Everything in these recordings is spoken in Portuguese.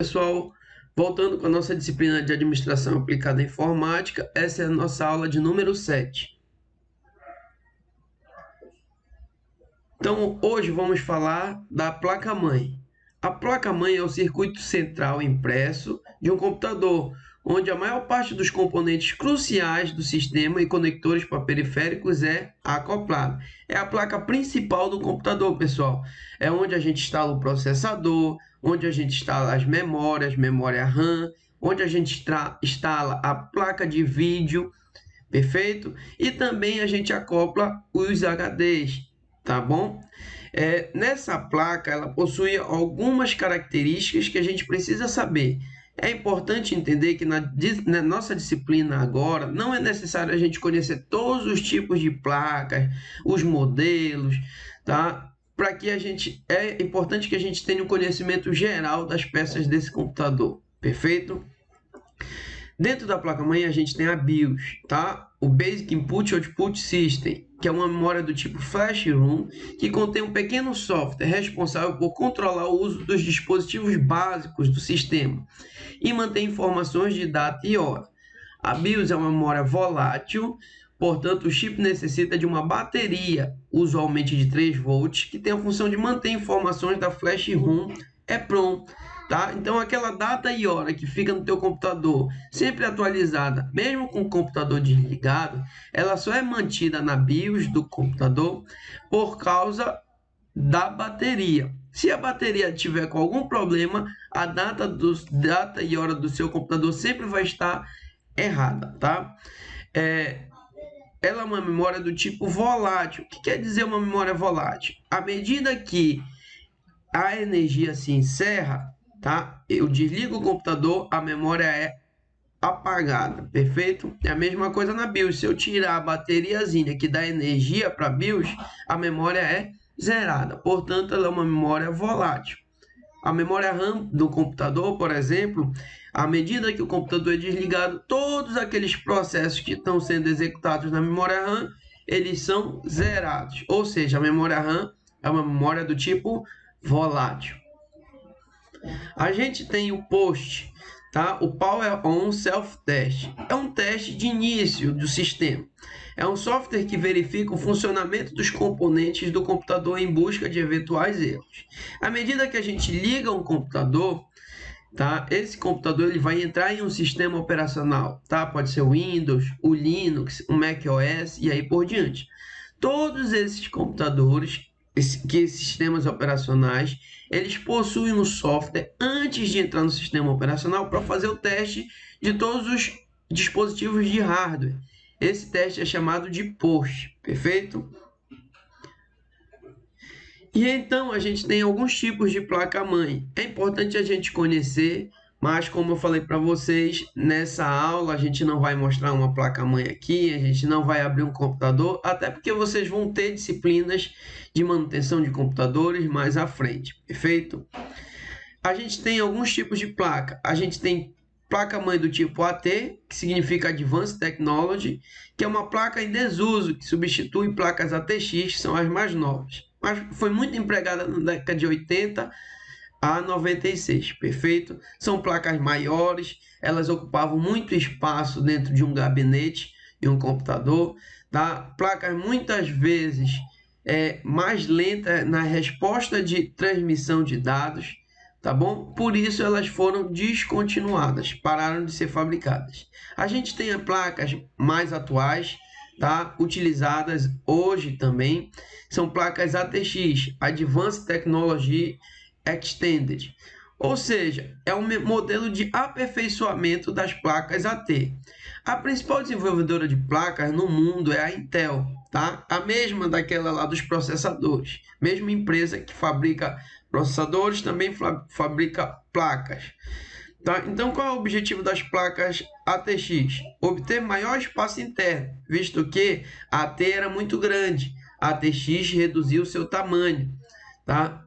Pessoal, voltando com a nossa disciplina de Administração Aplicada à Informática, essa é a nossa aula de número 7. Então, hoje vamos falar da placa-mãe. A placa-mãe é o circuito central impresso de um computador, onde a maior parte dos componentes cruciais do sistema e conectores para periféricos é acoplado. É a placa principal do computador, pessoal. É onde a gente instala o processador, onde a gente instala as memórias, memória RAM, onde a gente instala a placa de vídeo, perfeito? E também a gente acopla os HDs, tá bom? Nessa placa, ela possui algumas características que a gente precisa saber. É importante entender que na nossa disciplina agora, não é necessário a gente conhecer todos os tipos de placas, os modelos, tá? Para que é importante que a gente tenha um conhecimento geral das peças desse computador, perfeito? Dentro da placa-mãe a gente tem a BIOS, tá? O Basic Input Output System, que é uma memória do tipo Flash ROM, que contém um pequeno software responsável por controlar o uso dos dispositivos básicos do sistema e manter informações de data e hora. A BIOS é uma memória volátil, portanto o chip necessita de uma bateria, usualmente de 3 volts, que tem a função de manter informações da Flash ROM EEPROM. Tá? Então, aquela data e hora que fica no teu computador sempre atualizada, mesmo com o computador desligado, ela só é mantida na BIOS do computador por causa da bateria. Se a bateria tiver com algum problema, a data e hora do seu computador sempre vai estar errada, tá? Ela é uma memória do tipo volátil. O que quer dizer uma memória volátil? À medida que a energia se encerra, tá? Eu desligo o computador, a memória é apagada, perfeito? É a mesma coisa na BIOS. Se eu tirar a bateriazinha que dá energia para a BIOS, a memória é zerada. Portanto, ela é uma memória volátil. A memória RAM do computador, por exemplo, à medida que o computador é desligado, todos aqueles processos que estão sendo executados na memória RAM, eles são zerados. Ou seja, a memória RAM é uma memória do tipo volátil. A gente tem o POST, tá? O Power On Self Test. É um teste de início do sistema. É um software que verifica o funcionamento dos componentes do computador em busca de eventuais erros. À medida que a gente liga um computador, tá? Esse computador ele vai entrar em um sistema operacional, tá? Pode ser o Windows, o Linux, o macOS e aí por diante. Todos esses computadores, sistemas operacionais, eles possuem um software antes de entrar no sistema operacional para fazer o teste de todos os dispositivos de hardware. Esse teste é chamado de POST, perfeito? E então a gente tem alguns tipos de placa-mãe. É importante a gente conhecer, mas como eu falei para vocês, nessa aula a gente não vai mostrar uma placa-mãe aqui, a gente não vai abrir um computador, até porque vocês vão ter disciplinas de manutenção de computadores mais à frente, perfeito? A gente tem alguns tipos de placa. A gente tem placa-mãe do tipo AT, que significa Advanced Technology, que é uma placa em desuso, que substitui placas ATX, que são as mais novas. Mas foi muito empregada na década de 80 a 96, perfeito? São placas maiores, elas ocupavam muito espaço dentro de um gabinete e um computador, tá? Placas muitas vezes mais lentas na resposta de transmissão de dados, tá bom? Por isso elas foram descontinuadas, pararam de ser fabricadas. A gente tem as placas mais atuais, tá? Utilizadas hoje também, são placas ATX, Advanced Technology Extended, ou seja, é um modelo de aperfeiçoamento das placas AT. A principal desenvolvedora de placas no mundo é a Intel, tá? A mesma daquela lá dos processadores, mesma empresa que fabrica processadores, também fabrica placas. Tá? Então, qual é o objetivo das placas ATX? Obter maior espaço interno, visto que a AT era muito grande, a ATX reduziu seu tamanho. Tá?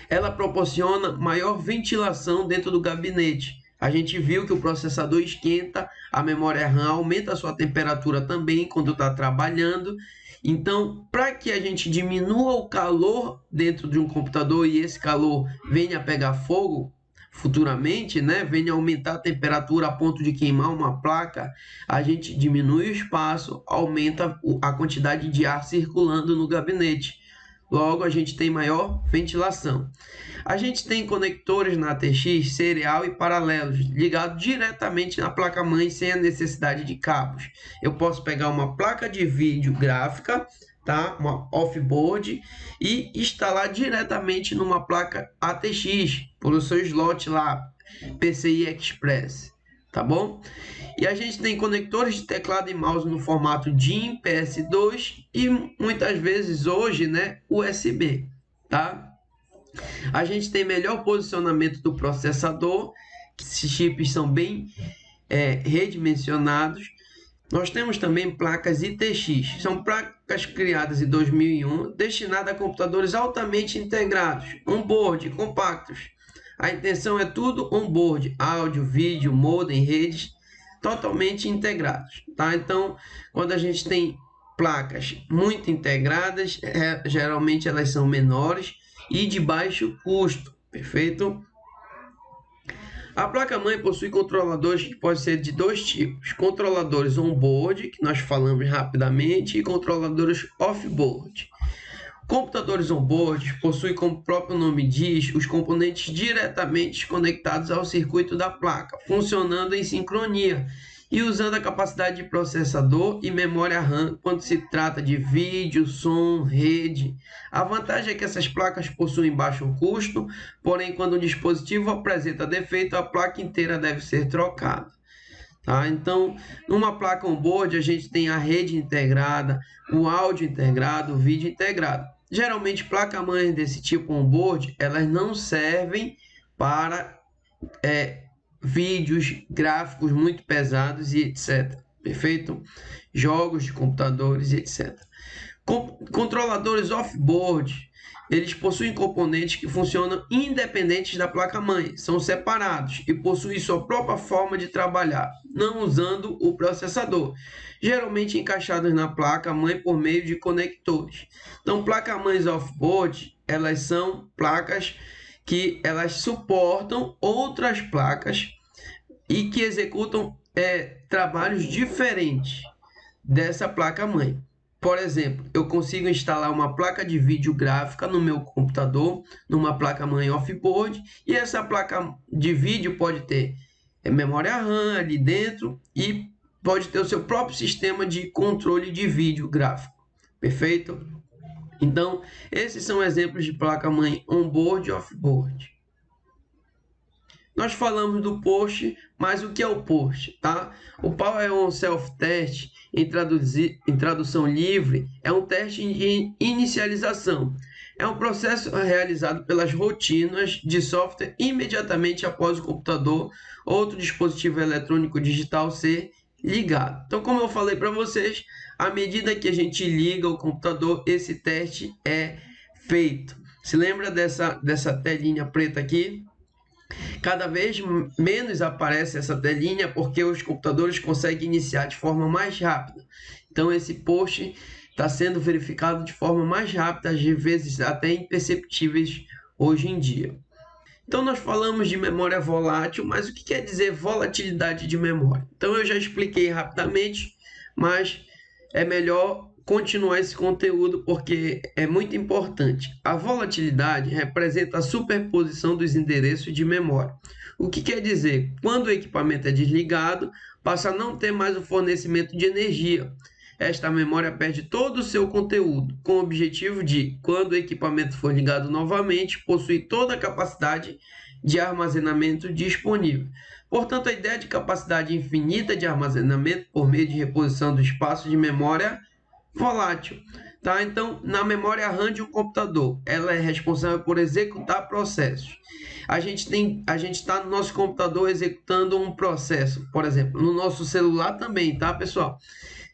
Ela proporciona maior ventilação dentro do gabinete. A gente viu que o processador esquenta, a memória RAM aumenta a sua temperatura também quando está trabalhando. Então, para que a gente diminua o calor dentro de um computador e esse calor venha a pegar fogo, futuramente, né, venha aumentar a temperatura a ponto de queimar uma placa, a gente diminui o espaço, aumenta a quantidade de ar circulando no gabinete. Logo, a gente tem maior ventilação. A gente tem conectores na ATX serial e paralelos, ligados diretamente na placa-mãe sem a necessidade de cabos. Eu posso pegar uma placa de vídeo gráfica, tá? Uma off-board, e instalar diretamente numa placa ATX, pelo seu slot lá, PCI Express, tá bom? E a gente tem conectores de teclado e mouse no formato DIN, PS2 e muitas vezes hoje, né, USB, tá? A gente tem melhor posicionamento do processador, esses chips são bem redimensionados. Nós temos também placas ITX, são placas criadas em 2001, destinadas a computadores altamente integrados, on-board, compactos. A intenção é tudo on-board, áudio, vídeo, modem, redes, totalmente integrados, tá? Então, quando a gente tem placas muito integradas, geralmente elas são menores e de baixo custo, perfeito? A placa-mãe possui controladores que podem ser de dois tipos: controladores on-board, que nós falamos rapidamente, e controladores off-board. Computadores on-board possuem, como o próprio nome diz, os componentes diretamente conectados ao circuito da placa, funcionando em sincronia e usando a capacidade de processador e memória RAM quando se trata de vídeo, som, rede. A vantagem é que essas placas possuem baixo custo, porém, quando o dispositivo apresenta defeito, a placa inteira deve ser trocada. Tá? Então, numa placa on-board, a gente tem a rede integrada, o áudio integrado, o vídeo integrado. Geralmente, placa-mãe desse tipo on-board, elas não servem para vídeos, gráficos muito pesados e etc. Perfeito? Jogos de computadores e etc. Controladores off-board, eles possuem componentes que funcionam independentes da placa-mãe, são separados e possuem sua própria forma de trabalhar, não usando o processador, geralmente encaixados na placa-mãe por meio de conectores. Então, placa-mães off-board, elas são placas que elas suportam outras placas e que executam trabalhos diferentes dessa placa-mãe. Por exemplo, eu consigo instalar uma placa de vídeo gráfica no meu computador, numa placa-mãe off-board, e essa placa de vídeo pode ter memória RAM ali dentro e pode ter o seu próprio sistema de controle de vídeo gráfico. Perfeito? Então, esses são exemplos de placa-mãe on-board e off-board. Nós falamos do post, mas o que é o post, tá? O Power On Self-Test, em tradução livre, é um teste de inicialização. É um processo realizado pelas rotinas de software imediatamente após o computador ou outro dispositivo eletrônico digital ser ligado. Então, como eu falei para vocês, à medida que a gente liga o computador, esse teste é feito. Se lembra dessa telinha preta aqui? Cada vez menos aparece essa telinha porque os computadores conseguem iniciar de forma mais rápida. Então, esse post está sendo verificado de forma mais rápida, às vezes até imperceptíveis hoje em dia. Então, nós falamos de memória volátil, mas o que quer dizer volatilidade de memória? Então, eu já expliquei rapidamente, mas é melhor continuar esse conteúdo porque é muito importante. A volatilidade representa a superposição dos endereços de memória. O que quer dizer? Quando o equipamento é desligado, passa a não ter mais o fornecimento de energia. Esta memória perde todo o seu conteúdo, com o objetivo de, quando o equipamento for ligado novamente, possuir toda a capacidade de armazenamento disponível. Portanto, a ideia de capacidade infinita de armazenamento por meio de reposição do espaço de memória volátil, tá? Então, na memória RAM de um computador, ela é responsável por executar processos. A gente está no nosso computador executando um processo, por exemplo, no nosso celular também, tá, pessoal?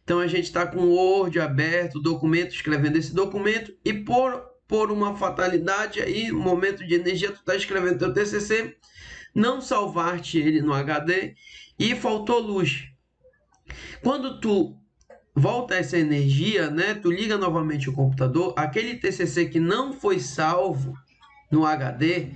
Então, a gente está com o Word aberto, documento, escrevendo esse documento e por uma fatalidade aí, um momento de energia, tu está escrevendo teu TCC, não salvar-te ele no HD e faltou luz. Quando tu volta essa energia, né? Tu liga novamente o computador, aquele TCC que não foi salvo no HD,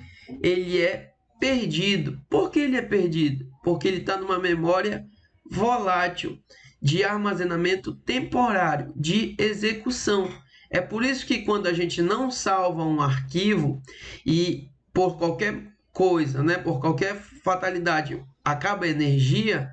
ele é perdido. Por que ele é perdido? Porque ele está numa memória volátil, de armazenamento temporário, de execução. É por isso que quando a gente não salva um arquivo e por qualquer coisa, né, por qualquer fatalidade, acaba a energia,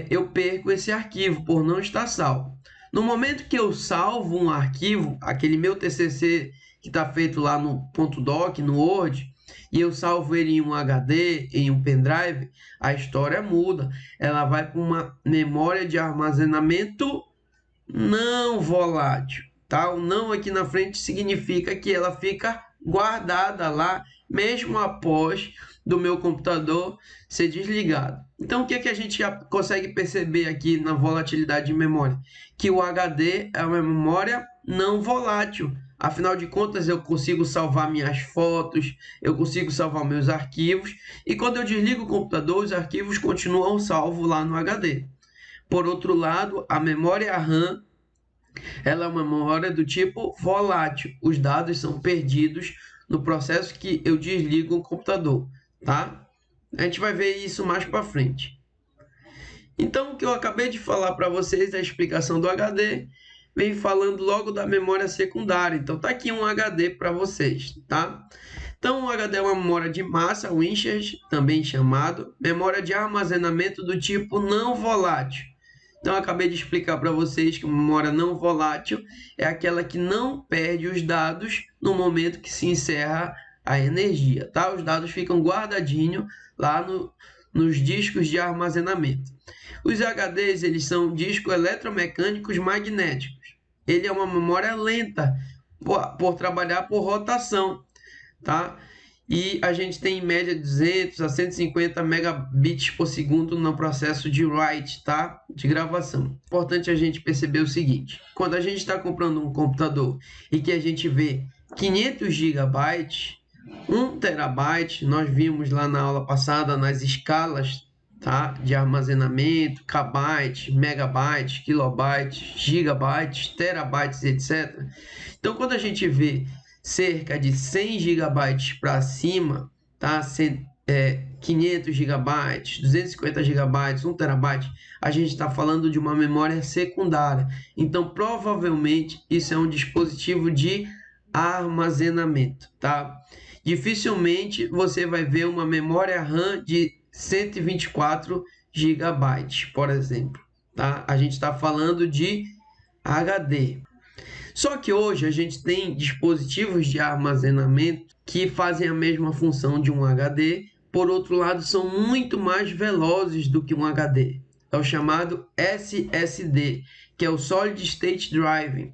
eu perco esse arquivo por não estar salvo. No momento que eu salvo um arquivo, aquele meu TCC que está feito lá no .doc, no Word, e eu salvo ele em um HD, em um pendrive, a história muda. Ela vai para uma memória de armazenamento não volátil. Tá? O não aqui na frente significa que ela fica guardada lá, mesmo após do meu computador ser desligado. Então, o que a gente já consegue perceber aqui na volatilidade de memória? Que o HD é uma memória não volátil. Afinal de contas, eu consigo salvar minhas fotos, eu consigo salvar meus arquivos, e quando eu desligo o computador, os arquivos continuam salvos lá no HD. Por outro lado, a memória RAM, ela é uma memória do tipo volátil. Os dados são perdidos no processo que eu desligo o computador, tá? A gente vai ver isso mais para frente. Então, o que eu acabei de falar para vocês, a explicação do HD, vem falando logo da memória secundária. Então, tá aqui um HD para vocês, tá? Então, o HD é uma memória de massa, Winchester, também chamado, memória de armazenamento do tipo não volátil. Então, eu acabei de explicar para vocês que uma memória não volátil é aquela que não perde os dados no momento que se encerra a energia, tá? Os dados ficam guardadinhos lá nos discos de armazenamento. Os HDs, eles são discos eletromecânicos magnéticos. Ele é uma memória lenta por trabalhar por rotação, tá? E a gente tem em média 200 a 150 megabits por segundo no processo de write, tá? De gravação. Importante a gente perceber o seguinte: quando a gente está comprando um computador e que a gente vê 500 gigabytes, 1 terabyte, nós vimos lá na aula passada nas escalas, tá? De armazenamento, kbytes, megabytes, kilobytes, gigabytes, terabytes, etc. Então, quando a gente vê cerca de 100 gigabytes para cima, tá? 500 gigabytes, 250 gigabytes, 1 terabyte, a gente está falando de uma memória secundária. Então, provavelmente, isso é um dispositivo de armazenamento, tá? Dificilmente você vai ver uma memória RAM de 124 gigabytes, por exemplo, tá? A gente está falando de HD. Só que hoje a gente tem dispositivos de armazenamento que fazem a mesma função de um HD, por outro lado, são muito mais velozes do que um HD. É o chamado SSD, que é o Solid State Drive.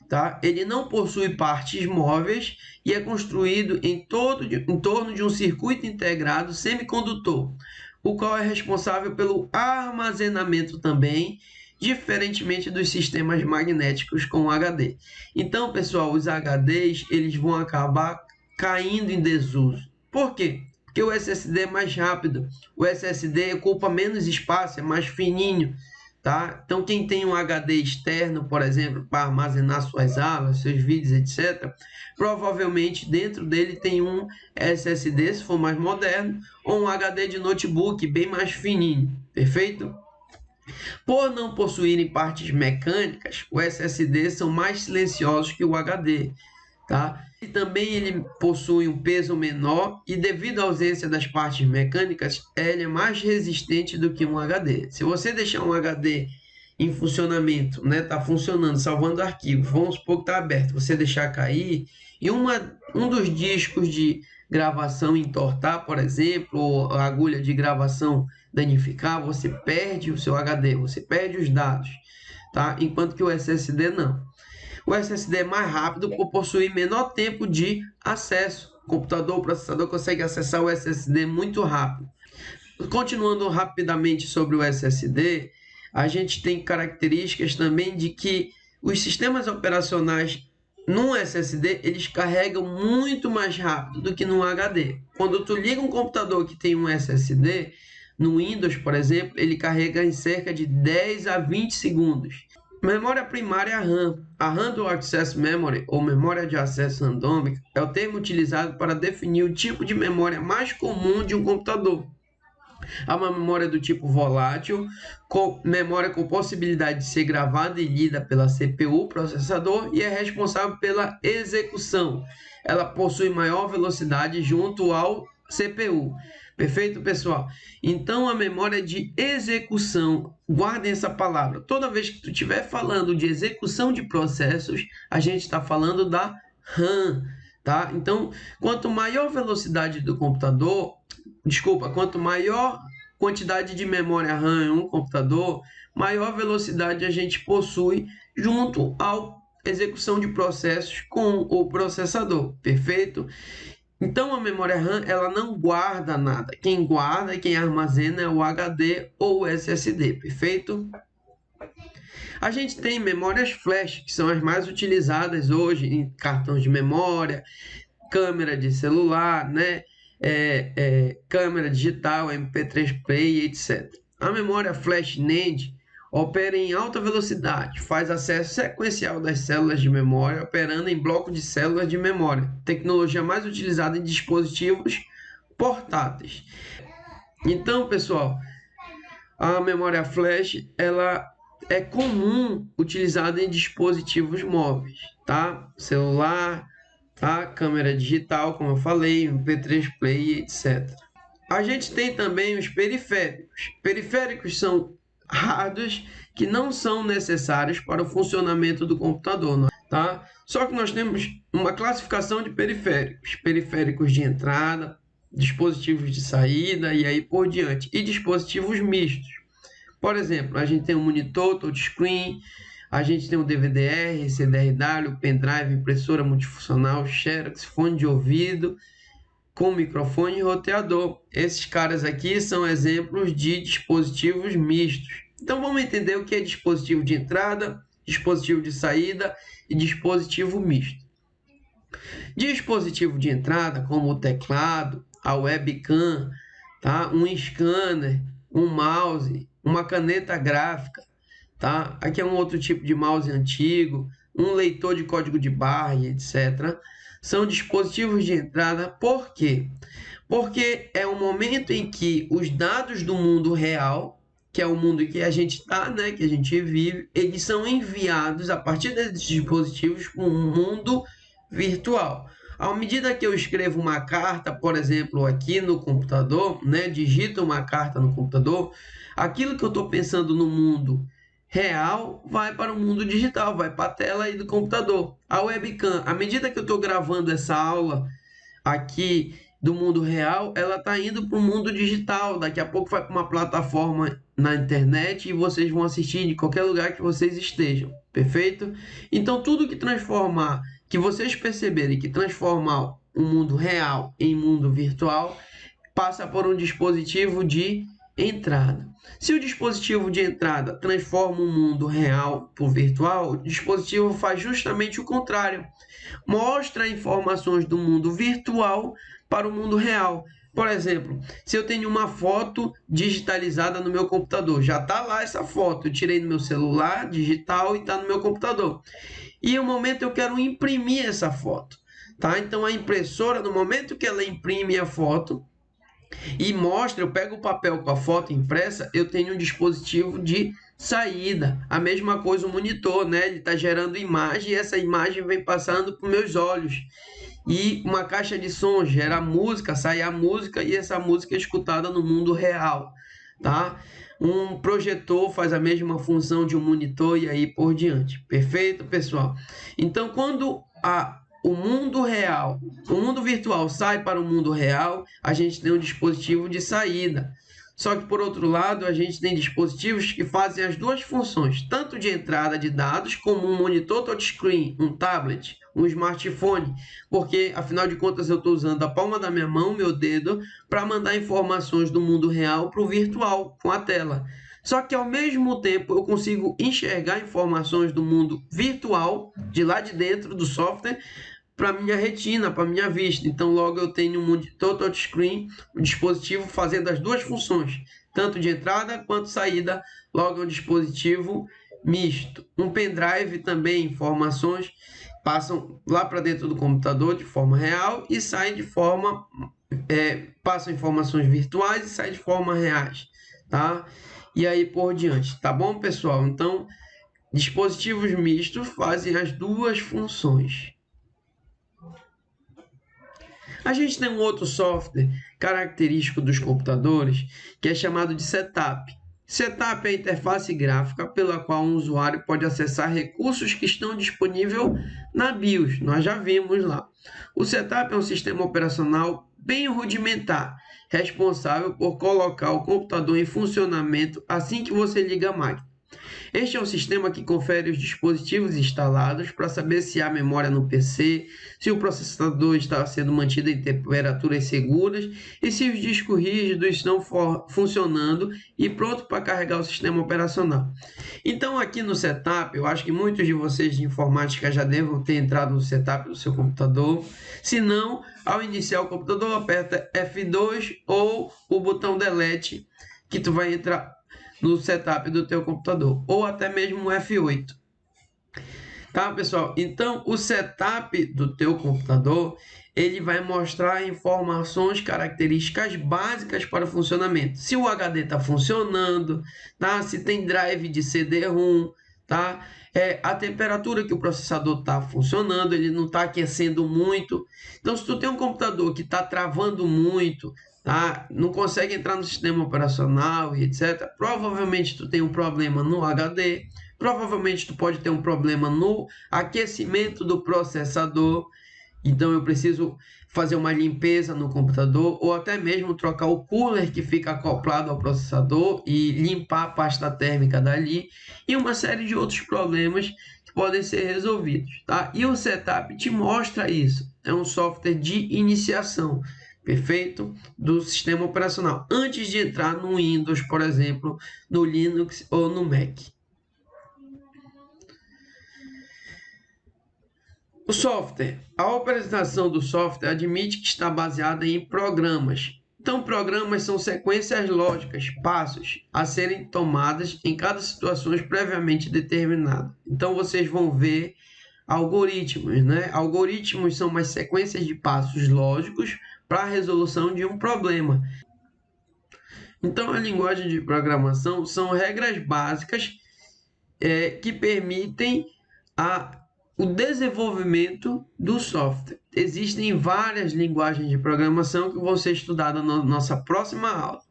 Tá? Ele não possui partes móveis e é construído em torno de um circuito integrado semicondutor, o qual é responsável pelo armazenamento também, diferentemente dos sistemas magnéticos com HD. Então, pessoal, os HDs eles vão acabar caindo em desuso. Por quê? Porque o SSD é mais rápido, o SSD ocupa menos espaço, é mais fininho, tá? Então, quem tem um HD externo, por exemplo, para armazenar suas aulas, seus vídeos, etc., provavelmente dentro dele tem um SSD, se for mais moderno, ou um HD de notebook bem mais fininho, perfeito? Por não possuírem partes mecânicas, os SSD são mais silenciosos que o HD, tá? E também ele possui um peso menor e devido à ausência das partes mecânicas, ele é mais resistente do que um HD. Se você deixar um HD em funcionamento, né, tá funcionando, salvando arquivos, vamos supor que tá aberto, você deixar cair e um dos discos de gravação entortar, por exemplo, ou a agulha de gravação danificar, você perde o seu HD, você perde os dados, tá? Enquanto que o SSD não. O SSD é mais rápido por possuir menor tempo de acesso. O computador, o processador consegue acessar o SSD muito rápido. Continuando rapidamente sobre o SSD, a gente tem características também de que os sistemas operacionais no SSD, eles carregam muito mais rápido do que no HD. Quando tu liga um computador que tem um SSD, no Windows, por exemplo, ele carrega em cerca de 10 a 20 segundos. Memória primária RAM. A Random Access Memory, ou memória de acesso randômica, é o termo utilizado para definir o tipo de memória mais comum de um computador. Há uma memória do tipo volátil, memória com possibilidade de ser gravada e lida pela CPU, processador, e é responsável pela execução. Ela possui maior velocidade junto ao CPU. Perfeito, pessoal? Então, a memória de execução, guardem essa palavra. Toda vez que tu estiver falando de execução de processos, a gente está falando da RAM, tá? Então, quanto maior velocidade do computador, quanto maior quantidade de memória RAM em um computador, maior velocidade a gente possui junto à execução de processos com o processador, perfeito? Então, a memória RAM, ela não guarda nada. Quem guarda e quem armazena é o HD ou o SSD, perfeito? A gente tem memórias flash, que são as mais utilizadas hoje em cartões de memória, câmera de celular, né? Câmera digital, MP3 Play, etc. A memória flash NAND opera em alta velocidade, faz acesso sequencial das células de memória, operando em bloco de células de memória, tecnologia mais utilizada em dispositivos portáteis. Então, pessoal, a memória flash, ela é comum utilizada em dispositivos móveis, tá? Celular, tá? Câmera digital, como eu falei, MP3 Play, etc. A gente tem também os periféricos. Periféricos são hardwares que não são necessários para o funcionamento do computador, tá? Só que nós temos uma classificação de periféricos. Periféricos de entrada, dispositivos de saída e aí por diante. E dispositivos mistos. Por exemplo, a gente tem um monitor, touchscreen, a gente tem um DVD-R, CDR-W, pendrive, impressora multifuncional, xerox, fone de ouvido, com microfone e roteador. Esses caras aqui são exemplos de dispositivos mistos. Então vamos entender o que é dispositivo de entrada, dispositivo de saída e dispositivo misto. Dispositivo de entrada, como o teclado, a webcam, tá? Um scanner, um mouse, uma caneta gráfica, tá? Aqui é um outro tipo de mouse antigo, um leitor de código de barra, etc. São dispositivos de entrada. Por quê? Porque é o momento em que os dados do mundo real, que é o mundo em que a gente está, né, que a gente vive, eles são enviados a partir desses dispositivos para um mundo virtual. À medida que eu escrevo uma carta, por exemplo, aqui no computador, né, digito uma carta no computador, aquilo que eu estou pensando no mundo real vai para o mundo digital, vai para a tela aí do computador. A webcam, à medida que eu estou gravando essa aula aqui do mundo real, ela está indo para o mundo digital. Daqui a pouco vai para uma plataforma na internet e vocês vão assistir de qualquer lugar que vocês estejam, perfeito? Então, tudo que transformar, que vocês perceberem que transformar o mundo real em mundo virtual, passa por um dispositivo de entrada. Se o dispositivo de entrada transforma o mundo real para o virtual, o dispositivo faz justamente o contrário. Mostra informações do mundo virtual para o mundo real. Por exemplo, se eu tenho uma foto digitalizada no meu computador, já está lá essa foto, eu tirei no meu celular digital e está no meu computador. E no momento eu quero imprimir essa foto, tá? Então a impressora, no momento que ela imprime a foto e mostra, eu pego o papel com a foto impressa, eu tenho um dispositivo de saída. A mesma coisa o monitor, né? Ele está gerando imagem e essa imagem vem passando para os meus olhos. E uma caixa de som gera música, sai a música e essa música é escutada no mundo real, tá? Um projetor faz a mesma função de um monitor e aí por diante. Perfeito, pessoal? Então, quando o mundo real, o mundo virtual sai para o mundo real, a gente tem um dispositivo de saída. Só que, por outro lado, a gente tem dispositivos que fazem as duas funções, tanto de entrada de dados, como um monitor touchscreen, um tablet, um smartphone, porque, afinal de contas, eu estou usando a palma da minha mão, meu dedo, para mandar informações do mundo real para o virtual, com a tela. Só que, ao mesmo tempo, eu consigo enxergar informações do mundo virtual, de lá de dentro do software, para minha retina, para minha vista. Então, logo eu tenho um monitor touchscreen, um dispositivo fazendo as duas funções, tanto de entrada quanto saída. Logo é um dispositivo misto. Um pendrive também, informações passam lá para dentro do computador de forma real e saem de forma passam informações virtuais e saem de forma reais, tá? E aí por diante, tá bom, pessoal? Então, dispositivos mistos fazem as duas funções. A gente tem um outro software característico dos computadores que é chamado de setup. Setup é a interface gráfica pela qual um usuário pode acessar recursos que estão disponíveis na BIOS. Nós já vimos lá. O setup é um sistema operacional bem rudimentar, responsável por colocar o computador em funcionamento assim que você liga a máquina. Este é um sistema que confere os dispositivos instalados para saber se há memória no PC, se o processador está sendo mantido em temperaturas seguras e se os discos rígidos estão funcionando e pronto para carregar o sistema operacional. Então aqui no setup, eu acho que muitos de vocês de informática já devem ter entrado no setup do seu computador. Se não, ao iniciar o computador, aperta F2 ou o botão delete que tu vai entrar no setup do teu computador, ou até mesmo o F8. Tá, pessoal? Então, o setup do teu computador, ele vai mostrar informações, características básicas para o funcionamento. Se o HD está funcionando, tá? Se tem drive de CD-ROM, tá? A temperatura que o processador está funcionando, ele não está aquecendo muito. Então, se tu tem um computador que está travando muito, tá? Não consegue entrar no sistema operacional e etc., provavelmente tu tem um problema no HD. Provavelmente tu pode ter um problema no aquecimento do processador, então eu preciso fazer uma limpeza no computador ou até mesmo trocar o cooler que fica acoplado ao processador e limpar a pasta térmica dali e uma série de outros problemas que podem ser resolvidos, tá? E o setup te mostra isso, é um software de iniciação, perfeito, do sistema operacional, antes de entrar no Windows, por exemplo, no Linux ou no Mac. O software. A operação do software admite que está baseada em programas. Então, programas são sequências lógicas, passos a serem tomadas em cada situação previamente determinada. Então, vocês vão ver algoritmos, né? Algoritmos são umas sequências de passos lógicos para a resolução de um problema. Então, a linguagem de programação são regras básicas que permitem o desenvolvimento do software. Existem várias linguagens de programação que vão ser estudadas na nossa próxima aula.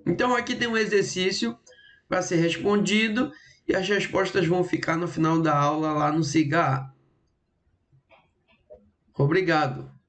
Então aqui tem um exercício para ser respondido e as respostas vão ficar no final da aula lá no SIGA. Obrigado.